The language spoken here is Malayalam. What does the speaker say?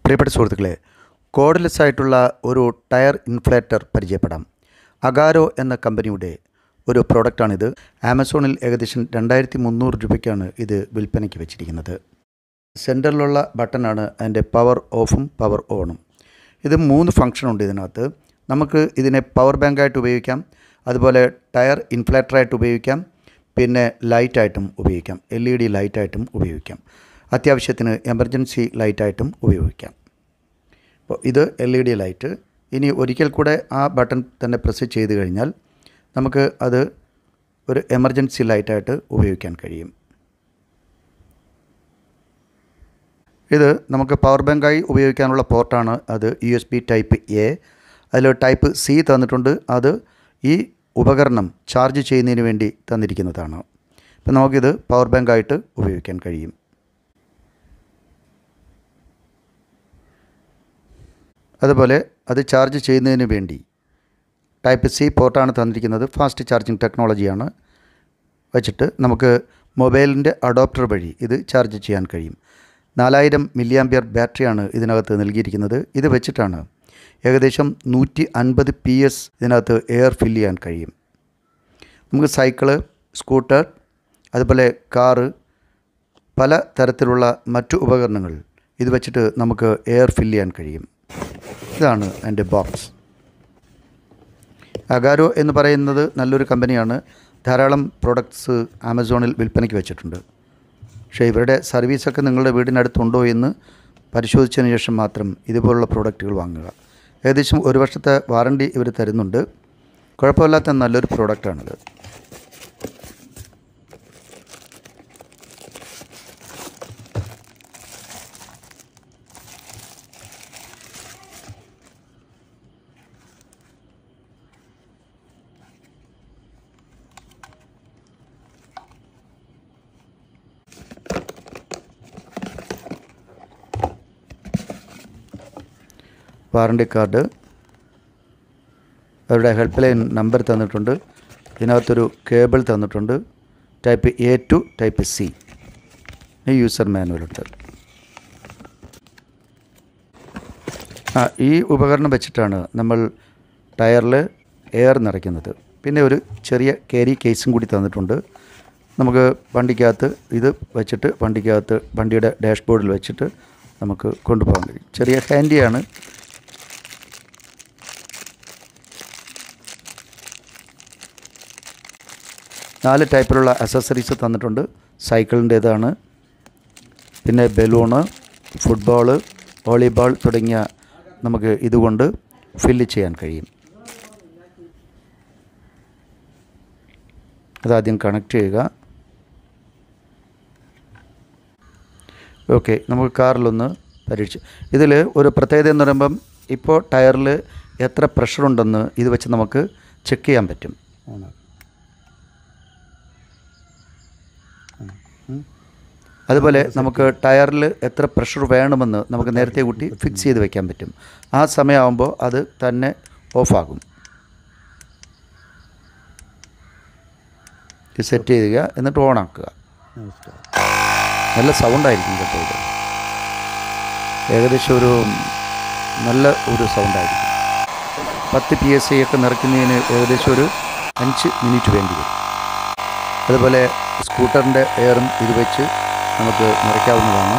പ്രിയപ്പെട്ട സുഹൃത്തുക്കളെ, കോഡ്ലെസ് ആയിട്ടുള്ള ഒരു ടയർ ഇൻഫ്ലേറ്റർ പരിചയപ്പെടാം. അഗാരോ എന്ന കമ്പനിയുടെ ഒരു പ്രോഡക്റ്റാണിത്. ആമസോണിൽ ഏകദേശം 2300 രൂപയ്ക്കാണ് ഇത് വിൽപ്പനയ്ക്ക് വെച്ചിരിക്കുന്നത്. സെൻറ്ററിലുള്ള ബട്ടണാണ് അതിൻ്റെ പവർ ഓഫും പവർ ഓണും. ഇത് 3 ഫംഗ്ഷനുണ്ട് ഇതിനകത്ത്. നമുക്ക് ഇതിനെ പവർ ബാങ്കായിട്ട് ഉപയോഗിക്കാം, അതുപോലെ ടയർ ഇൻഫ്ലേറ്ററായിട്ട് ഉപയോഗിക്കാം, പിന്നെ ലൈറ്റായിട്ടും ഉപയോഗിക്കാം, LED ലൈറ്റായിട്ടും ഉപയോഗിക്കാം, അത്യാവശ്യത്തിന് എമർജൻസി ലൈറ്റായിട്ടും ഉപയോഗിക്കാം. അപ്പോൾ ഇത് LED ലൈറ്റ്. ഇനി ഒരിക്കൽ കൂടെ ആ ബട്ടൺ തന്നെ പ്രസ് ചെയ്ത് കഴിഞ്ഞാൽ നമുക്ക് അത് ഒരു എമർജൻസി ലൈറ്റായിട്ട് ഉപയോഗിക്കാൻ കഴിയും. ഇത് നമുക്ക് പവർ ബാങ്കായി ഉപയോഗിക്കാനുള്ള പോർട്ടാണ്. അത് USB ടൈപ്പ് A. അതിൽ ടൈപ്പ് C തന്നിട്ടുണ്ട്. അത് ഈ ഉപകരണം ചാർജ് ചെയ്യുന്നതിന് വേണ്ടി തന്നിരിക്കുന്നതാണ്. അപ്പോൾ നമുക്കിത് പവർ ബാങ്കായിട്ട് ഉപയോഗിക്കാൻ കഴിയും. അതുപോലെ അത് ചാർജ് ചെയ്യുന്നതിന് വേണ്ടി ടൈപ്പ് C പോർട്ടാണ് തന്നിരിക്കുന്നത്. ഫാസ്റ്റ് ചാർജിങ് ടെക്നോളജിയാണ്. വെച്ചിട്ട് നമുക്ക് മൊബൈലിൻ്റെ അഡോപ്റ്റർ വഴി ഇത് ചാർജ് ചെയ്യാൻ കഴിയും. 4000 mAh ബാറ്ററിയാണ് ഇതിനകത്ത് നൽകിയിരിക്കുന്നത്. ഇത് വെച്ചിട്ടാണ് ഏകദേശം 150 PS ഇതിനകത്ത് എയർ ഫില്ല് ചെയ്യാൻ കഴിയും. നമുക്ക് സൈക്കിള്, സ്കൂട്ടർ, അതുപോലെ കാറ്, പല തരത്തിലുള്ള മറ്റു ഉപകരണങ്ങൾ ഇത് വെച്ചിട്ട് നമുക്ക് എയർ ഫില്ല് ചെയ്യാൻ കഴിയും. ഇതാണ് എൻ്റെ ബോക്സ്. അഗാരോ എന്ന് പറയുന്നത് നല്ലൊരു കമ്പനിയാണ്. ധാരാളം പ്രോഡക്ട്സ് ആമസോണിൽ വിൽപ്പനയ്ക്ക് വെച്ചിട്ടുണ്ട്. പക്ഷേ ഇവരുടെ സർവീസൊക്കെ നിങ്ങളുടെ വീടിനടുത്തുണ്ടോ എന്ന് പരിശോധിച്ചതിന് ശേഷം മാത്രം ഇതുപോലുള്ള പ്രോഡക്റ്റുകൾ വാങ്ങുക. ഏകദേശം 1 വർഷത്തെ വാറണ്ടി ഇവർ തരുന്നുണ്ട്. കുഴപ്പമില്ലാത്ത നല്ലൊരു പ്രോഡക്റ്റാണിത്. വാറണ്ടി കാർഡ്, അവരുടെ ഹെൽപ്പ് ലൈൻ നമ്പർ തന്നിട്ടുണ്ട്. ഇതിനകത്തൊരു കേബിൾ തന്നിട്ടുണ്ട്. Type A to type C. User മാനുവലുണ്ട്. ഈ ഉപകരണം വെച്ചിട്ടാണ് നമ്മൾ ടയറിൽ എയർ നിറയ്ക്കുന്നത്. പിന്നെ ഒരു ചെറിയ ക്യാരി കേസും കൂടി തന്നിട്ടുണ്ട്. നമുക്ക് വണ്ടിക്കകത്ത് ഇത് വെച്ചിട്ട് വണ്ടിയുടെ ഡാഷ്ബോർഡിൽ വെച്ചിട്ട് നമുക്ക് കൊണ്ടുപോകാൻ കഴിയും. ചെറിയ ഹാൻഡിയാണ്. നാല് ടൈപ്പിലുള്ള അക്സസറീസ് തന്നിട്ടുണ്ട്. സൈക്കിളിൻ്റേതാണ്, പിന്നെ ബലൂണ്, ഫുട്ബോള്, വോളിബോൾ തുടങ്ങിയ നമുക്ക് ഇതുകൊണ്ട് ഫില്ല് ചെയ്യാൻ കഴിയും. അതാദ്യം കണക്ട് ചെയ്യുക. ഓക്കെ, നമുക്ക് കാറിലൊന്ന് പരീക്ഷിച്ച്. ഇതിൽ ഒരു പ്രത്യേകത എന്ന് പറയുമ്പം ഇപ്പോൾ ടയറിൽ എത്ര പ്രഷറുണ്ടെന്ന് ഇത് വെച്ച് നമുക്ക് ചെക്ക് ചെയ്യാൻ പറ്റും. അതുപോലെ നമുക്ക് ടയറിൽ എത്ര പ്രഷർ വേണമെന്ന് നമുക്ക് നേരത്തെ കൂട്ടി ഫിക്സ് ചെയ്ത് വയ്ക്കാൻ പറ്റും. ആ സമയമാകുമ്പോൾ അത് തന്നെ ഓഫാകും. ഇത് സെറ്റ് ചെയ്യുക, എന്നിട്ട് ഓണാക്കുക. നല്ല സൗണ്ടായിരിക്കും കേട്ടോ. ഇത് ഏകദേശം നല്ല ഒരു സൗണ്ടായിരിക്കും. 10 PSI ഒക്കെ നിറയ്ക്കുന്നതിന് ഏകദേശം ഒരു 5 മിനിറ്റ് വേണ്ടി വരും. അതുപോലെ സ്കൂട്ടറിൻ്റെ എയറും ഇത് വെച്ച് നമുക്ക് നിറയ്ക്കാവുന്നതാണ്.